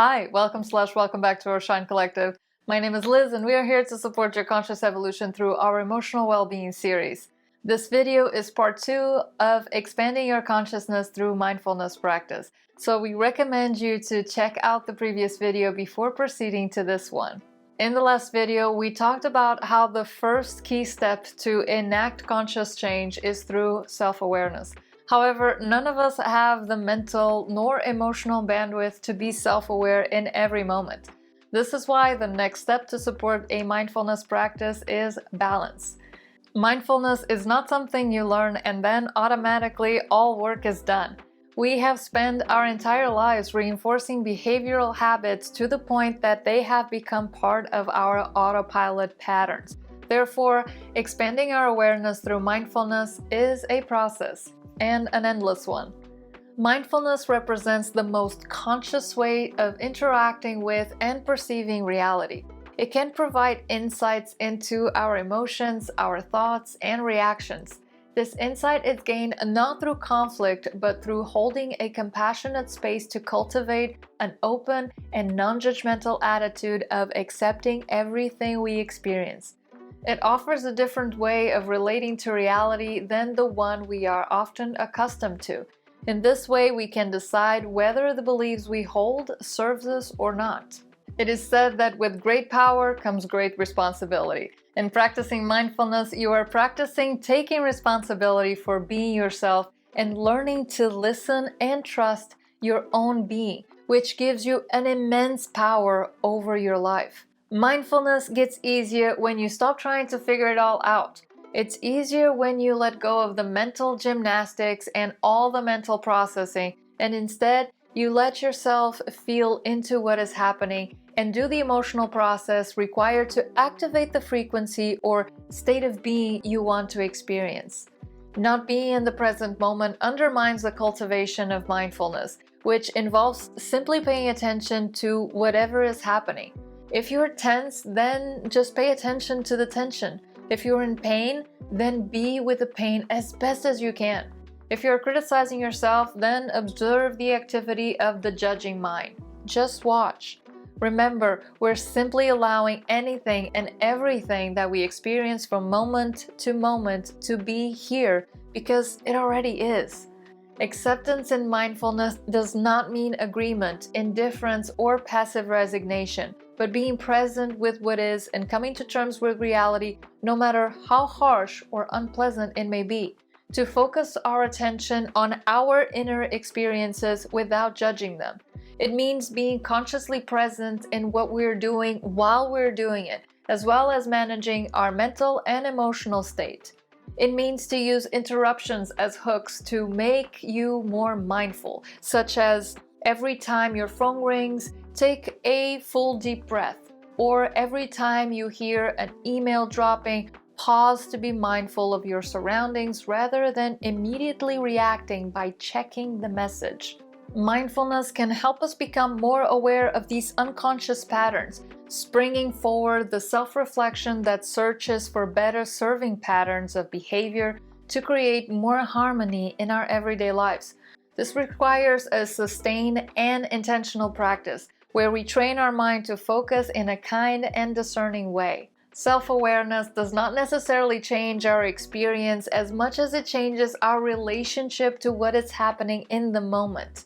Hi, welcome back to our Shine Collective. My name is Liz and we are here to support your conscious evolution through our emotional well-being series. This video is part 2 of expanding your consciousness through mindfulness practice. So we recommend you to check out the previous video before proceeding to this one. In the last video, we talked about how the first key step to enact conscious change is through self-awareness. However, none of us have the mental nor emotional bandwidth to be self-aware in every moment. This is why the next step to support a mindfulness practice is balance. Mindfulness is not something you learn and then automatically all work is done. We have spent our entire lives reinforcing behavioral habits to the point that they have become part of our autopilot patterns. Therefore, expanding our awareness through mindfulness is a process, and an endless one. Mindfulness represents the most conscious way of interacting with and perceiving reality. It can provide insights into our emotions, our thoughts, and reactions. This insight is gained not through conflict, but through holding a compassionate space to cultivate an open and non-judgmental attitude of accepting everything we experience. It offers a different way of relating to reality than the one we are often accustomed to. In this way, we can decide whether the beliefs we hold serves us or not. It is said that with great power comes great responsibility. In practicing mindfulness, you are practicing taking responsibility for being yourself and learning to listen and trust your own being, which gives you an immense power over your life. Mindfulness gets easier when you stop trying to figure it all out. It's easier when you let go of the mental gymnastics and all the mental processing, and instead you let yourself feel into what is happening and do the emotional process required to activate the frequency or state of being you want to experience. Not being in the present moment undermines the cultivation of mindfulness, which involves simply paying attention to whatever is happening. If you're tense, then just pay attention to the tension. If you're in pain, then be with the pain as best as you can. If you're criticizing yourself, then observe the activity of the judging mind. Just watch. Remember, we're simply allowing anything and everything that we experience from moment to be here because it already is. Acceptance in mindfulness does not mean agreement, indifference, or passive resignation, but being present with what is and coming to terms with reality, no matter how harsh or unpleasant it may be. To focus our attention on our inner experiences without judging them. It means being consciously present in what we're doing while we're doing it, as well as managing our mental and emotional state. It means to use interruptions as hooks to make you more mindful, such as every time your phone rings, take a full deep breath, or every time you hear an email dropping, pause to be mindful of your surroundings rather than immediately reacting by checking the message. Mindfulness can help us become more aware of these unconscious patterns, springing forward the self-reflection that searches for better serving patterns of behavior to create more harmony in our everyday lives. This requires a sustained and intentional practice, where we train our mind to focus in a kind and discerning way. Self-awareness does not necessarily change our experience as much as it changes our relationship to what is happening in the moment.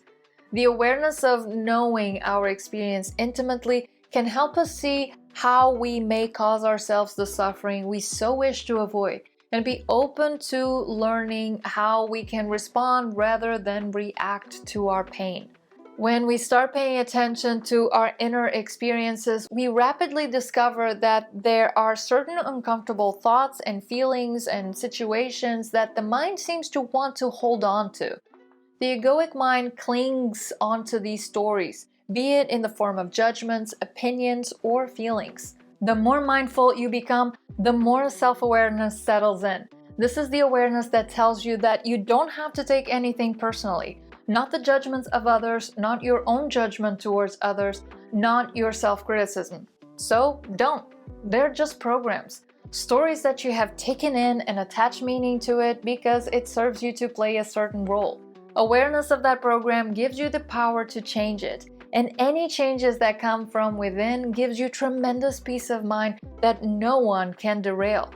The awareness of knowing our experience intimately can help us see how we may cause ourselves the suffering we so wish to avoid, and be open to learning how we can respond rather than react to our pain. When we start paying attention to our inner experiences, we rapidly discover that there are certain uncomfortable thoughts and feelings and situations that the mind seems to want to hold on to. The egoic mind clings onto these stories, be it in the form of judgments, opinions, or feelings. The more mindful you become, the more self-awareness settles in. This is the awareness that tells you that you don't have to take anything personally. Not the judgments of others, not your own judgment towards others, not your self-criticism. So don't. They're just programs. Stories that you have taken in and attached meaning to it because it serves you to play a certain role. Awareness of that program gives you the power to change it, And any changes that come from within gives you tremendous peace of mind that no one can derail.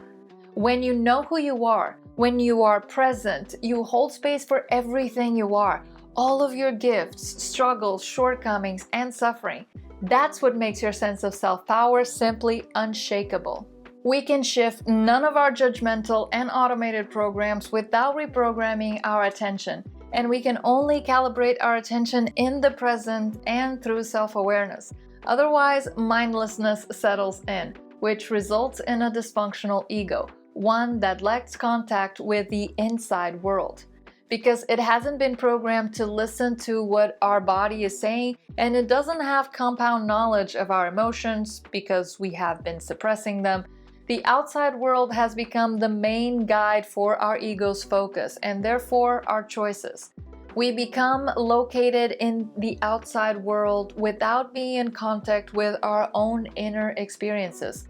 When you know who you are, when you are present, you hold space for everything you are, all of your gifts, struggles, shortcomings, and suffering. That's what makes your sense of self-power simply unshakable. We can shift none of our judgmental and automated programs without reprogramming our attention, and we can only calibrate our attention in the present and through self-awareness. Otherwise, mindlessness settles in, which results in a dysfunctional ego, one that lacks contact with the inside world. Because it hasn't been programmed to listen to what our body is saying, and it doesn't have compound knowledge of our emotions because we have been suppressing them, the outside world has become the main guide for our ego's focus and therefore our choices. We become located in the outside world without being in contact with our own inner experiences.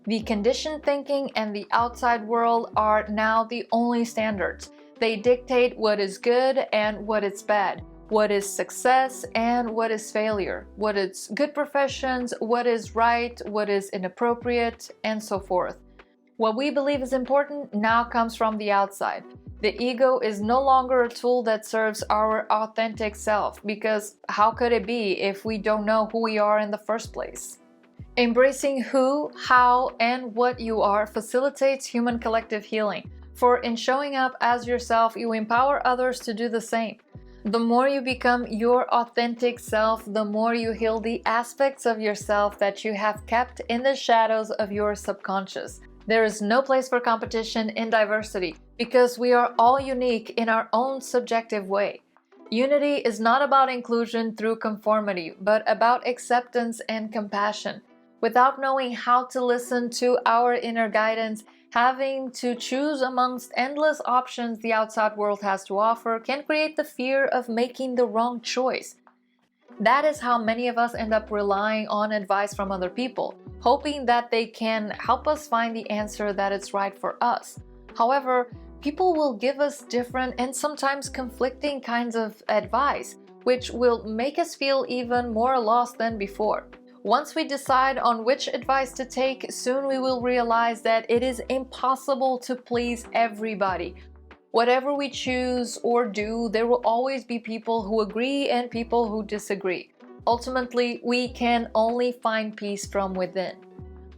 The conditioned thinking and the outside world are now the only standards. They dictate what is good and what is bad, what is success and what is failure, what is good professions, what is right, what is inappropriate, and so forth. What we believe is important now comes from the outside. The ego is no longer a tool that serves our authentic self, because how could it be if we don't know who we are in the first place? Embracing who, how, and what you are facilitates human collective healing. For in showing up as yourself, you empower others to do the same. The more you become your authentic self, the more you heal the aspects of yourself that you have kept in the shadows of your subconscious. There is no place for competition in diversity, because we are all unique in our own subjective way. Unity is not about inclusion through conformity, but about acceptance and compassion. Without knowing how to listen to our inner guidance, having to choose amongst endless options the outside world has to offer can create the fear of making the wrong choice. That is how many of us end up relying on advice from other people, hoping that they can help us find the answer that is right for us. However, people will give us different and sometimes conflicting kinds of advice, which will make us feel even more lost than before. Once we decide on which advice to take, soon we will realize that it is impossible to please everybody. Whatever we choose or do, there will always be people who agree and people who disagree. Ultimately, we can only find peace from within.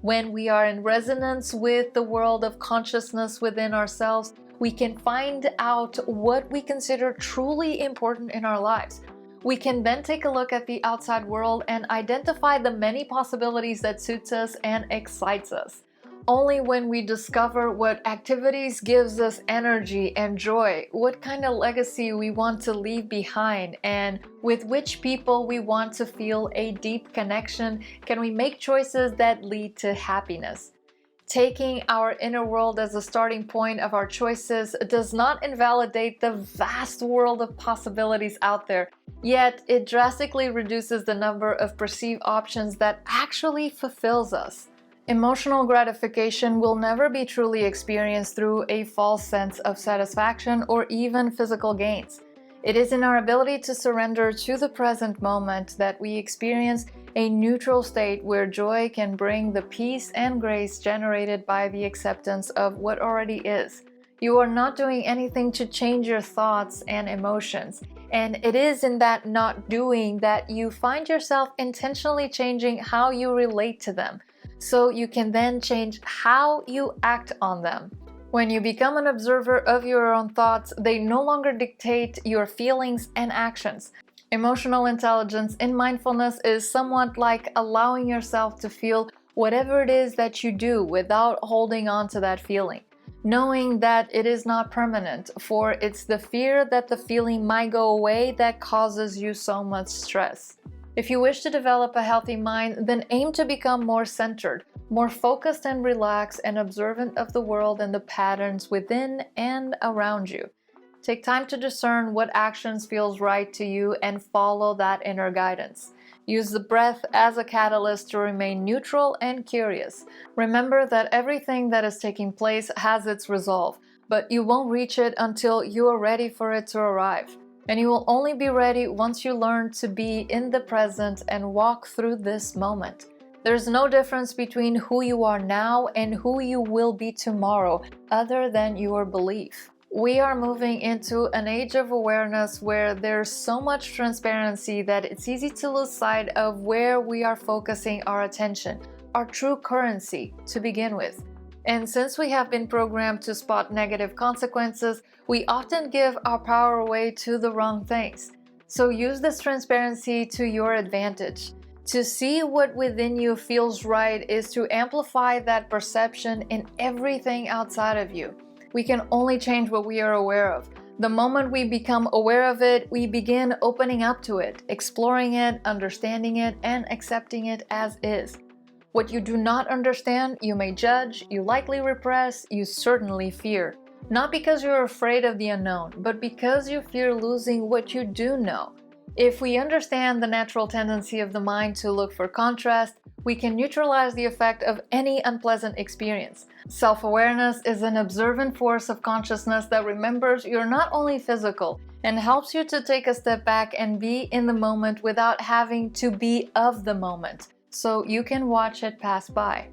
When we are in resonance with the world of consciousness within ourselves, we can find out what we consider truly important in our lives. We can then take a look at the outside world and identify the many possibilities that suits us and excites us. Only when we discover what activities gives us energy and joy, what kind of legacy we want to leave behind, and with which people we want to feel a deep connection, can we make choices that lead to happiness. Taking our inner world as a starting point of our choices does not invalidate the vast world of possibilities out there, yet it drastically reduces the number of perceived options that actually fulfills us. Emotional gratification will never be truly experienced through a false sense of satisfaction or even physical gains. It is in our ability to surrender to the present moment that we experience a neutral state where joy can bring the peace and grace generated by the acceptance of what already is. You are not doing anything to change your thoughts and emotions, and it is in that not doing that you find yourself intentionally changing how you relate to them, so you can then change how you act on them. When you become an observer of your own thoughts, they no longer dictate your feelings and actions. Emotional intelligence in mindfulness is somewhat like allowing yourself to feel whatever it is that you do without holding on to that feeling, knowing that it is not permanent, for it's the fear that the feeling might go away that causes you so much stress. If you wish to develop a healthy mind, then aim to become more centered, more focused and relaxed and observant of the world and the patterns within and around you. Take time to discern what actions feels right to you and follow that inner guidance. Use the breath as a catalyst to remain neutral and curious. Remember that everything that is taking place has its resolve, but you won't reach it until you are ready for it to arrive. And you will only be ready once you learn to be in the present and walk through this moment. There's no difference between who you are now and who you will be tomorrow, other than your belief. We are moving into an age of awareness where there's so much transparency that it's easy to lose sight of where we are focusing our attention, our true currency to begin with. And since we have been programmed to spot negative consequences, we often give our power away to the wrong things. So use this transparency to your advantage. To see what within you feels right is to amplify that perception in everything outside of you. We can only change what we are aware of. The moment we become aware of it, we begin opening up to it, exploring it, understanding it, and accepting it as is. What you do not understand, you may judge, you likely repress, you certainly fear. Not because you're afraid of the unknown, but because you fear losing what you do know. If we understand the natural tendency of the mind to look for contrast, we can neutralize the effect of any unpleasant experience. Self-awareness is an observant force of consciousness that remembers you're not only physical and helps you to take a step back and be in the moment without having to be of the moment, so you can watch it pass by.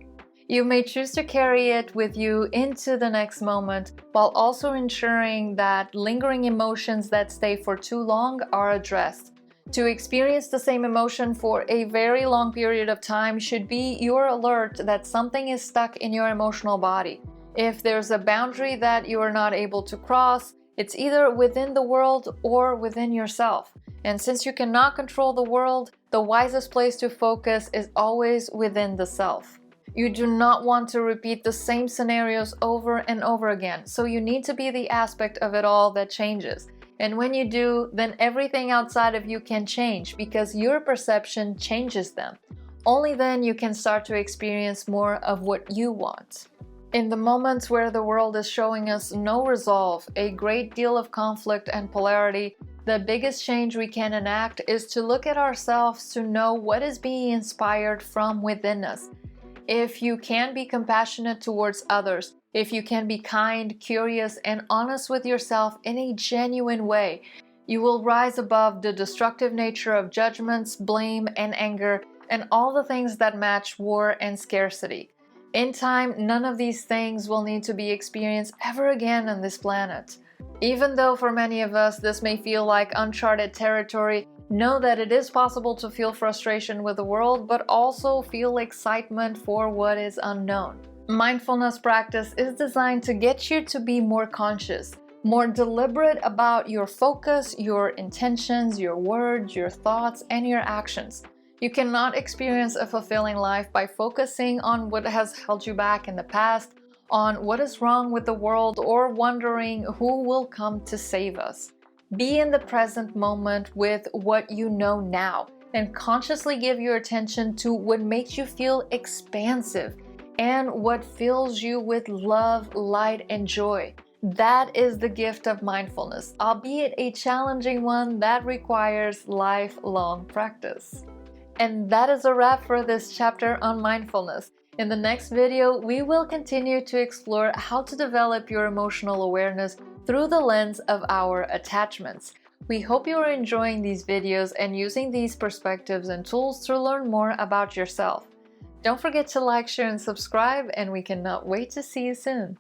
You may choose to carry it with you into the next moment while also ensuring that lingering emotions that stay for too long are addressed. To experience the same emotion for a very long period of time should be your alert that something is stuck in your emotional body. If there's a boundary that you are not able to cross, it's either within the world or within yourself. And since you cannot control the world, the wisest place to focus is always within the self. You do not want to repeat the same scenarios over and over again, so you need to be the aspect of it all that changes. And when you do, then everything outside of you can change because your perception changes them. Only then you can start to experience more of what you want. In the moments where the world is showing us no resolve, a great deal of conflict and polarity, the biggest change we can enact is to look at ourselves to know what is being inspired from within us. If you can be compassionate towards others, if you can be kind, curious, and honest with yourself in a genuine way, you will rise above the destructive nature of judgments, blame, and anger, and all the things that match war and scarcity. In time, none of these things will need to be experienced ever again on this planet. Even though for many of us this may feel like uncharted territory, know that it is possible to feel frustration with the world, but also feel excitement for what is unknown. Mindfulness practice is designed to get you to be more conscious, more deliberate about your focus, your intentions, your words, your thoughts, and your actions. You cannot experience a fulfilling life by focusing on what has held you back in the past, on what is wrong with the world, or wondering who will come to save us. Be in the present moment with what you know now, and consciously give your attention to what makes you feel expansive and what fills you with love, light, and joy. That is the gift of mindfulness, albeit a challenging one that requires lifelong practice. And that is a wrap for this chapter on mindfulness. In the next video, we will continue to explore how to develop your emotional awareness through the lens of our attachments. We hope you are enjoying these videos and using these perspectives and tools to learn more about yourself. Don't forget to like, share, and subscribe, and we cannot wait to see you soon.